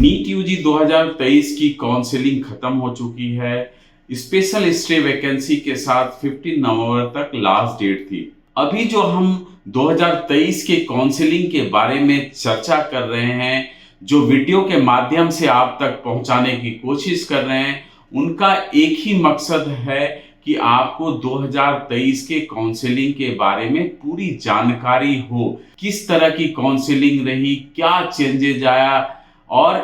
NEET UG 2023 की counselling खत्म हो चुकी है। स्पेशल स्टे वैकेंसी के साथ 15 नवंबर तक लास्ट डेट थी। अभी जो हम 2023 के काउंसलिंग के बारे में चर्चा कर रहे हैं, जो वीडियो के माध्यम से आप तक पहुंचाने की कोशिश कर रहे हैं, उनका एक ही मकसद है कि आपको 2023 के काउंसलिंग के बारे में पूरी जानकारी हो। किस तरह की काउंसलिंग रही, क्या चेंजेज आया और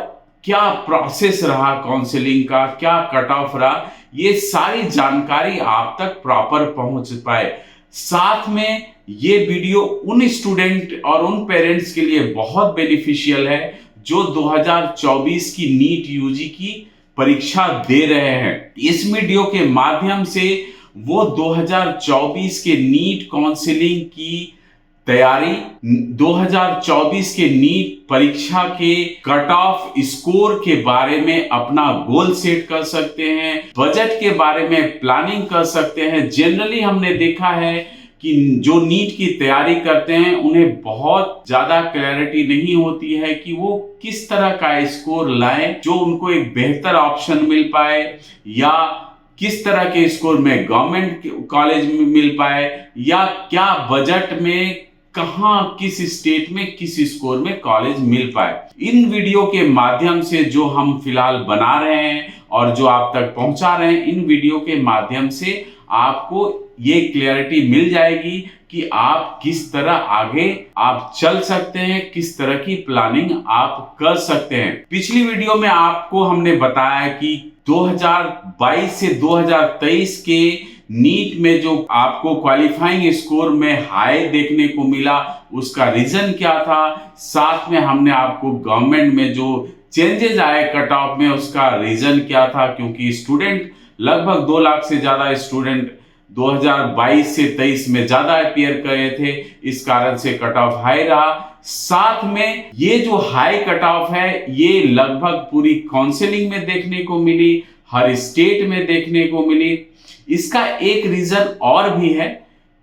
क्या प्रोसेस रहा काउंसलिंग का, क्या कट ऑफ रहा, ये सारी जानकारी आप तक प्रॉपर पहुंच पाए। साथ में ये वीडियो उन स्टूडेंट और उन पेरेंट्स के लिए बहुत बेनिफिशियल है जो 2024 की नीट यूजी की परीक्षा दे रहे हैं। इस वीडियो के माध्यम से वो 2024 के नीट काउंसलिंग की तैयारी, 2024 के नीट परीक्षा के कट ऑफ स्कोर के बारे में अपना गोल सेट कर सकते हैं, बजट के बारे में प्लानिंग कर सकते हैं। जनरली हमने देखा है कि जो नीट की तैयारी करते हैं उन्हें बहुत ज्यादा क्लैरिटी नहीं होती है कि वो किस तरह का स्कोर लाएं जो उनको एक बेहतर ऑप्शन मिल पाए, या किस तरह के स्कोर में गवर्नमेंट कॉलेज में मिल पाए, या क्या बजट में कहां किस स्टेट में किस स्कोर में कॉलेज मिल पाए। इन वीडियो के माध्यम से जो हम फिलहाल बना रहे हैं और जो आप तक पहुंचा रहे हैं, इन वीडियो के माध्यम से आपको ये क्लैरिटी मिल जाएगी कि आप किस तरह आगे आप चल सकते हैं, किस तरह की प्लानिंग आप कर सकते हैं। पिछली वीडियो में आपको हमने बताया कि 2022 से 2023 के नीट में जो आपको क्वालिफाइंग स्कोर में हाई देखने को मिला, उसका रीजन क्या था। साथ में हमने आपको गवर्नमेंट में जो चेंजेस आए कट ऑफ में, उसका रीजन क्या था, क्योंकि स्टूडेंट लगभग 2 लाख से ज्यादा स्टूडेंट 2022 से 23 में ज्यादा अपियर करे थे, इस कारण से कट ऑफ हाई रहा। साथ में ये जो हाई कट ऑफ है, ये लगभग पूरी काउंसलिंग में देखने को मिली, हर स्टेट में देखने को मिली। इसका एक रीजन और भी है,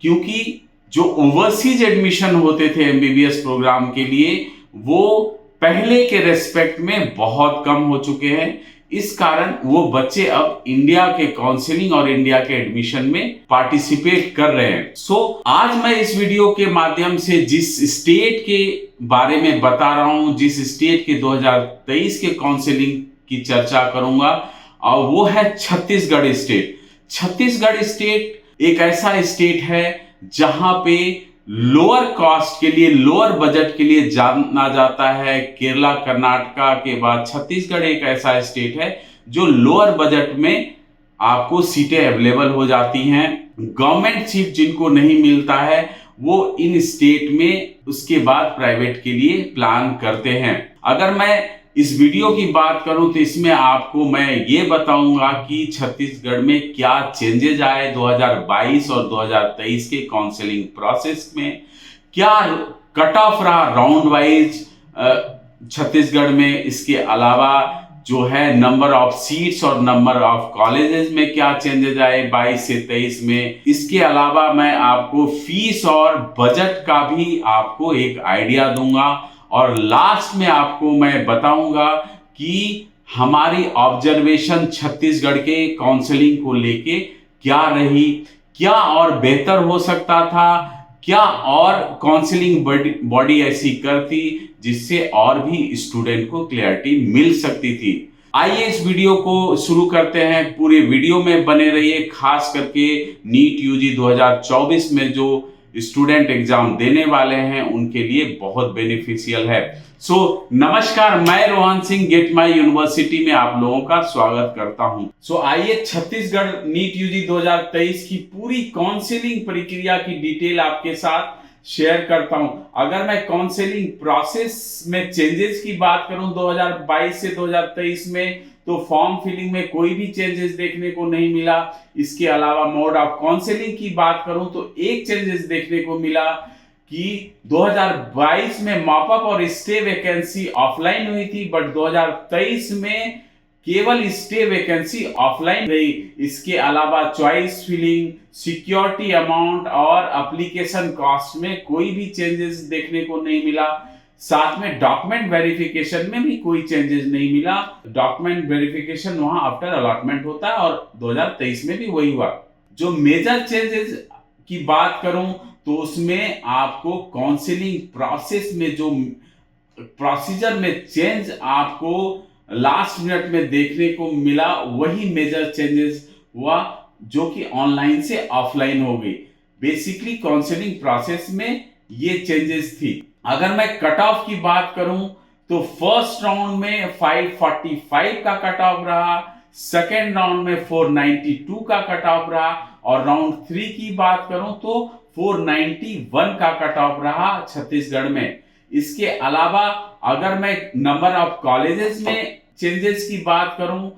क्योंकि जो ओवरसीज एडमिशन होते थे एमबीबीएस प्रोग्राम के लिए, वो पहले के रेस्पेक्ट में बहुत कम हो चुके हैं। इस कारण वो बच्चे अब इंडिया के काउंसलिंग और इंडिया के एडमिशन में पार्टिसिपेट कर रहे हैं। आज मैं इस वीडियो के माध्यम से जिस स्टेट के बारे में बता रहा हूं, जिस स्टेट के 2023 के काउंसलिंग की चर्चा करूंगा, और वो है छत्तीसगढ़ स्टेट। छत्तीसगढ़ स्टेट एक ऐसा स्टेट है जहां पे लोअर कॉस्ट के लिए, लोअर बजट के लिए जाना जाता है। केरला कर्नाटका के बाद छत्तीसगढ़ एक ऐसा स्टेट है जो लोअर बजट में आपको सीटें अवेलेबल हो जाती हैं। गवर्नमेंट सीट जिनको नहीं मिलता है वो इन स्टेट में उसके बाद प्राइवेट के लिए प्लान करते हैं। अगर मैं इस वीडियो की बात करूं तो इसमें आपको मैं ये बताऊंगा कि छत्तीसगढ़ में क्या चेंजेज आए 2022 और 2023 के काउंसलिंग प्रोसेस में, क्या कट ऑफ रहा राउंड वाइज छत्तीसगढ़ में। इसके अलावा जो है नंबर ऑफ सीट्स और नंबर ऑफ कॉलेजेस में क्या चेंजेस आए 22 से 23 में। इसके अलावा मैं आपको फीस और बजट का भी आपको एक आइडिया दूंगा, और लास्ट में आपको मैं बताऊंगा कि हमारी ऑब्जर्वेशन छत्तीसगढ़ के काउंसलिंग को लेके क्या रही, क्या और बेहतर हो सकता था, क्या और काउंसलिंग बॉडी ऐसी करती जिससे और भी स्टूडेंट को क्लैरिटी मिल सकती थी। आइए इस वीडियो को शुरू करते हैं। पूरे वीडियो में बने रहिए, खास करके नीट यूजी 2024 में जो स्टूडेंट एग्जाम देने वाले हैं उनके लिए बहुत बेनिफिशियल है। नमस्कार, मैं Rohan Singh get my university में आप लोगों का स्वागत करता हूं। आइए छत्तीसगढ़ नीट यूजी 2023 की पूरी काउंसलिंग प्रक्रिया की डिटेल आपके साथ शेयर करता हूं। अगर मैं काउंसलिंग प्रोसेस में चेंजेस की बात करूं 2022 से 2023 में, तो फॉर्म फिलिंग में कोई भी चेंजेस देखने को नहीं मिला। इसके अलावा मोड ऑफ काउंसलिंग की बात करूं तो एक चेंजेस देखने को मिला कि 2022 में मॉपअप और स्टे वैकेंसी ऑफलाइन हुई थी, बट 2023 में केवल स्टे वैकेंसी ऑफलाइन रही। इसके अलावा चॉइस फिलिंग, सिक्योरिटी अमाउंट और एप्लीकेशन कॉस्ट में कोई भी चेंजेस देखने को नहीं मिला। साथ में डॉक्यूमेंट वेरिफिकेशन में भी कोई चेंजेस नहीं मिला। डॉक्यूमेंट वेरिफिकेशन वहां आफ्टर अलॉटमेंट होता है और 2023 में भी वही हुआ। जो मेजर चेंजेस की बात करूं तो उसमें आपको काउंसलिंग प्रोसेस में जो प्रोसीजर में चेंज आपको लास्ट मिनट में देखने को मिला, वही मेजर चेंजेस हुआ जो कि ऑनलाइन से ऑफलाइन हो गई। बेसिकली काउंसलिंग प्रोसेस में ये चेंजेस थी। अगर मैं कट ऑफ की बात करूं तो फर्स्ट राउंड में 545 का कट ऑफ रहा, सेकेंड राउंड में 492 का कट ऑफ रहा और राउंड 3 की बात करूं तो 491 का कट ऑफ रहा छत्तीसगढ़ में। इसके अलावा अगर मैं नंबर ऑफ कॉलेजेस में चेंजेस की बात करूं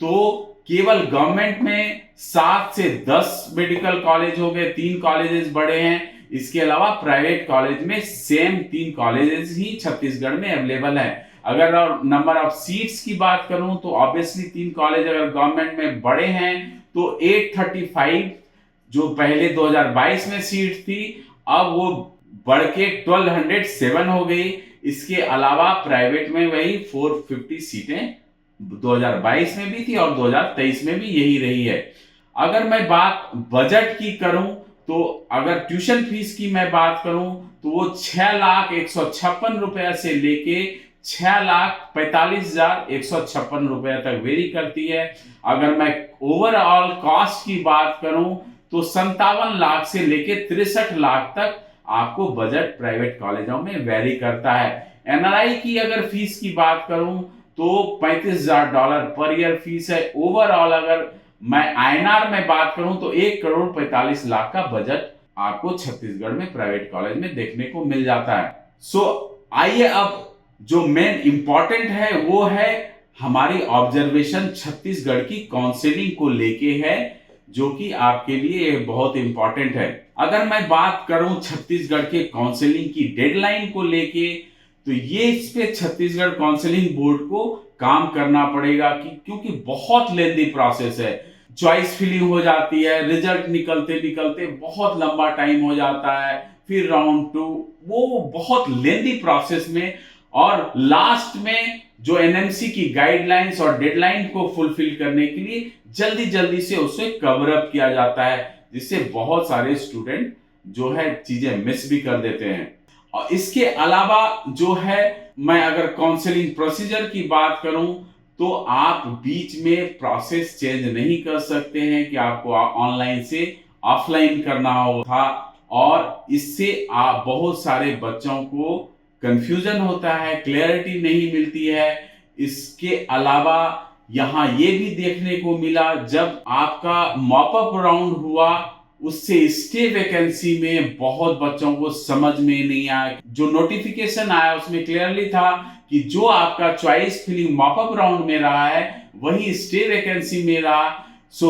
तो केवल गवर्नमेंट में 7 से 10 मेडिकल कॉलेज हो गए, 3 कॉलेजेस बढ़े हैं। इसके अलावा प्राइवेट कॉलेज में सेम 3 कॉलेजेस ही छत्तीसगढ़ में अवेलेबल है। अगर नंबर ऑफ सीट्स की बात करूं तो ऑब्वियसली 3 कॉलेज अगर गवर्नमेंट में बढ़े हैं तो 835 जो पहले 2022 में सीट थी अब वो बढ़ के 1207 हो गई। इसके अलावा प्राइवेट में वही 450 सीटें 2022 में भी थी और 2023 में भी यही रही है। अगर मैं बात बजट की करूं तो अगर ट्यूशन फीस की मैं बात करूं तो वो 6,156 रुपए से लेके 6,45,156 रुपए तक वेरी करती है। अगर मैं ओवरऑल कॉस्ट की बात करूं तो 57 लाख से लेके 63 लाख तक आपको बजट प्राइवेट कॉलेजों में वेरी करता है। एनआरआई की अगर फीस की बात करूं तो $35,000 पर ईयर फीस है। ओवरऑल अगर मैं आईएनआर में बात करूं तो 1,45,00,000 का बजट आपको छत्तीसगढ़ में प्राइवेट कॉलेज में देखने को मिल जाता है। आइए अब जो मेन इंपॉर्टेंट है वो है हमारी ऑब्जर्वेशन छत्तीसगढ़ की काउंसलिंग को लेके है, जो कि आपके लिए बहुत इंपॉर्टेंट है। अगर मैं बात करूं छत्तीसगढ़ के काउंसलिंग की डेडलाइन को लेके तो ये इस पे छत्तीसगढ़ काउंसलिंग बोर्ड को काम करना पड़ेगा क्योंकि बहुत लेंदी प्रोसेस है। चॉइस फिलिंग हो जाती है, रिजल्ट निकलते निकलते बहुत लंबा टाइम हो जाता है, फिर राउंड 2, वो बहुत लेंदी प्रोसेस में और लास्ट में जो एनएमसी की गाइडलाइंस और डेडलाइन को फुलफिल करने के लिए जल्दी जल्दी से उसे कवर अप किया जाता है, जिससे बहुत सारे स्टूडेंट जो है चीजें मिस भी कर देते हैं। और इसके अलावा जो है मैं अगर काउंसलिंग प्रोसीजर की बात करूं तो आप बीच में प्रोसेस चेंज नहीं कर सकते हैं कि आपको ऑनलाइन से ऑफलाइन करना था, और इससे आप बहुत सारे बच्चों को कंफ्यूजन होता है, क्लैरिटी नहीं मिलती है। इसके अलावा यहां ये भी देखने को मिला जब आपका मॉप अप राउंड हुआ उससे स्टे वैकेंसी में बहुत बच्चों को समझ में नहीं आया। जो नोटिफिकेशन आया उसमें क्लियरली था कि जो आपका choice filling mop up round में रहा है वही स्टे वैकेंसी में रहा।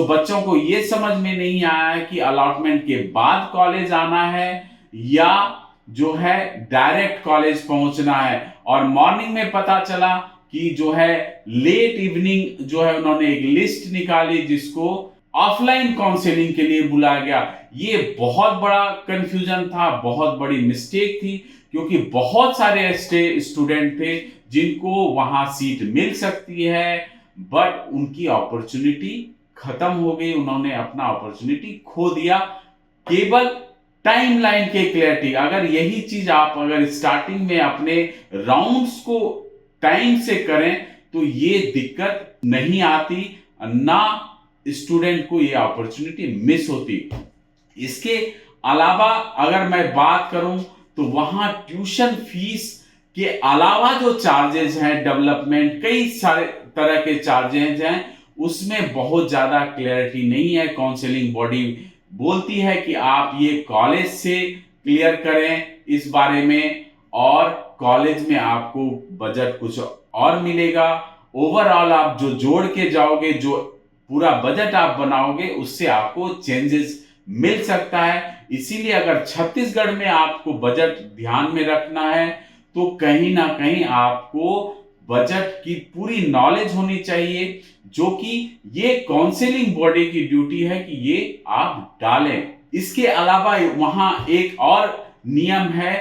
बच्चों को ये समझ में नहीं आया कि अलॉटमेंट के बाद कॉलेज आना है या जो है डायरेक्ट कॉलेज पहुंचना है। और मॉर्निंग में पता चला कि जो है लेट इवनिंग जो है उन्होंने एक लिस्ट निकाली जिसको ऑफलाइन काउंसलिंग के लिए बुलाया गया। ये बहुत बड़ा कंफ्यूजन था, बहुत बड़ी मिस्टेक थी, क्योंकि बहुत सारे स्टूडेंट थे जिनको वहां सीट मिल सकती है बट उनकी अपॉर्चुनिटी खत्म हो गई, उन्होंने अपना अपॉर्चुनिटी खो दिया केवल टाइमलाइन के क्लैरिटी। अगर यही चीज आप अगर स्टार्टिंग में अपने राउंड्स को टाइम से करें तो ये दिक्कत नहीं आती, ना स्टूडेंट को ये अपॉर्चुनिटी मिस होती। इसके अलावा अगर मैं बात करूं तो वहां ट्यूशन फीस के अलावा जो चार्जेस हैं, डेवलपमेंट कई सारे तरह के चार्जेस हैं, उसमें बहुत ज्यादा क्लैरिटी नहीं है। काउंसलिंग बॉडी बोलती है कि आप ये कॉलेज से क्लियर करें इस बारे में, और कॉलेज में आपको बजट कुछ और मिलेगा। ओवरऑल आप जो जोड़ के जाओगे, जो पूरा बजट आप बनाओगे, उससे आपको चेंजेस मिल सकता है। इसीलिए अगर छत्तीसगढ़ में आपको बजट ध्यान में रखना है तो कहीं ना कहीं आपको बजट की पूरी नॉलेज होनी चाहिए, जो कि ये काउंसलिंग बॉडी की ड्यूटी है कि ये आप डालें। इसके अलावा वहां एक और नियम है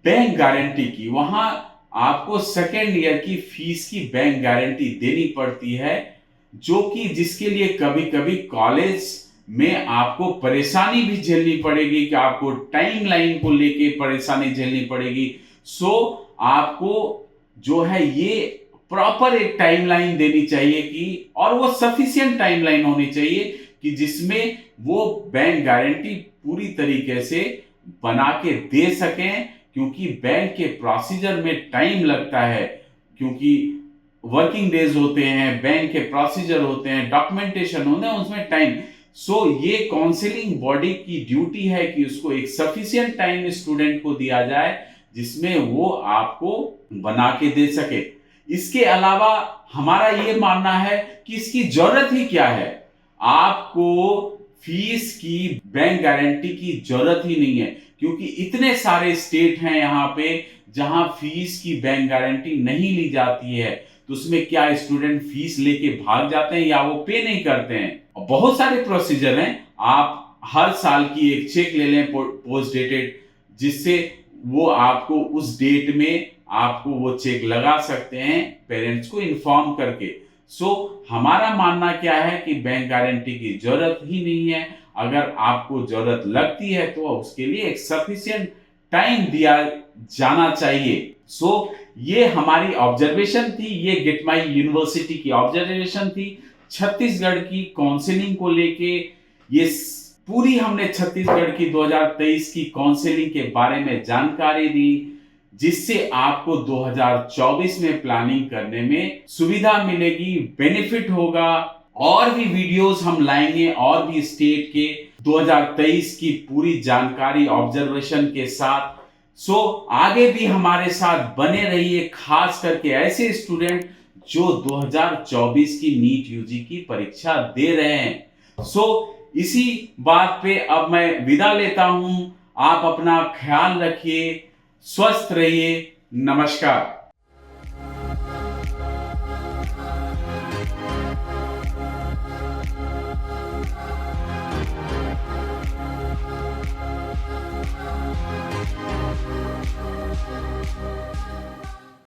बैंक गारंटी की। वहां आपको सेकेंड ईयर की फीस की बैंक गारंटी देनी पड़ती है, जो कि जिसके लिए कभी कभी कॉलेज में आपको परेशानी भी झेलनी पड़ेगी कि आपको टाइमलाइन को लेके परेशानी झेलनी पड़ेगी। सो आपको जो है ये प्रॉपर एक टाइमलाइन देनी चाहिए कि, और वो सफिशिएंट टाइमलाइन होनी चाहिए कि जिसमें वो बैंक गारंटी पूरी तरीके से बना के दे सकें, क्योंकि बैंक के प्रोसीजर में टाइम लगता है, क्योंकि वर्किंग डेज होते हैं, बैंक के प्रोसीजर होते हैं, डॉक्यूमेंटेशन होते हैं, उसमें टाइम। सो ये काउंसलिंग बॉडी की ड्यूटी है कि उसको एक सफिशिएंट टाइम स्टूडेंट को दिया जाए जिसमें वो आपको बना के दे सके। इसके अलावा हमारा ये मानना है कि इसकी जरूरत ही क्या है, आपको फीस की बैंक गारंटी की जरूरत ही नहीं है, क्योंकि इतने सारे स्टेट हैं यहाँ पे जहां फीस की बैंक गारंटी नहीं ली जाती है। तो उसमें क्या स्टूडेंट फीस लेके भाग जाते हैं या वो पे नहीं करते हैं? बहुत सारे प्रोसीजर हैं। आप हर साल की एक चेक ले लें पोस्ट डेटेड, जिससे वो आपको उस डेट में आपको वो चेक लगा सकते हैं पेरेंट्स को इन्फॉर्म करके। सो हमारा मानना क्या है कि बैंक गारंटी की जरूरत ही नहीं है। अगर आपको जरूरत लगती है तो उसके लिए एक सफिशिएंट टाइम दिया जाना चाहिए। सो ये हमारी ऑब्जर्वेशन थी, ये गेट माई यूनिवर्सिटी की ऑब्जर्वेशन थी छत्तीसगढ़ की काउंसलिंग को लेके। ये पूरी हमने छत्तीसगढ़ की 2023 की काउंसलिंग के बारे में जानकारी दी, जिससे आपको 2024 में प्लानिंग करने में सुविधा मिलेगी, बेनिफिट होगा। और भी वीडियोस हम लाएंगे और भी स्टेट के 2023 की पूरी जानकारी ऑब्जर्वेशन के साथ। सो आगे भी हमारे साथ बने रहिए, खास करके ऐसे स्टूडेंट जो 2024 की नीट यूजी की परीक्षा दे रहे हैं। सो इसी बात पे अब मैं विदा लेता हूं। आप अपना ख्याल रखिए, स्वस्थ रहिए। नमस्कार।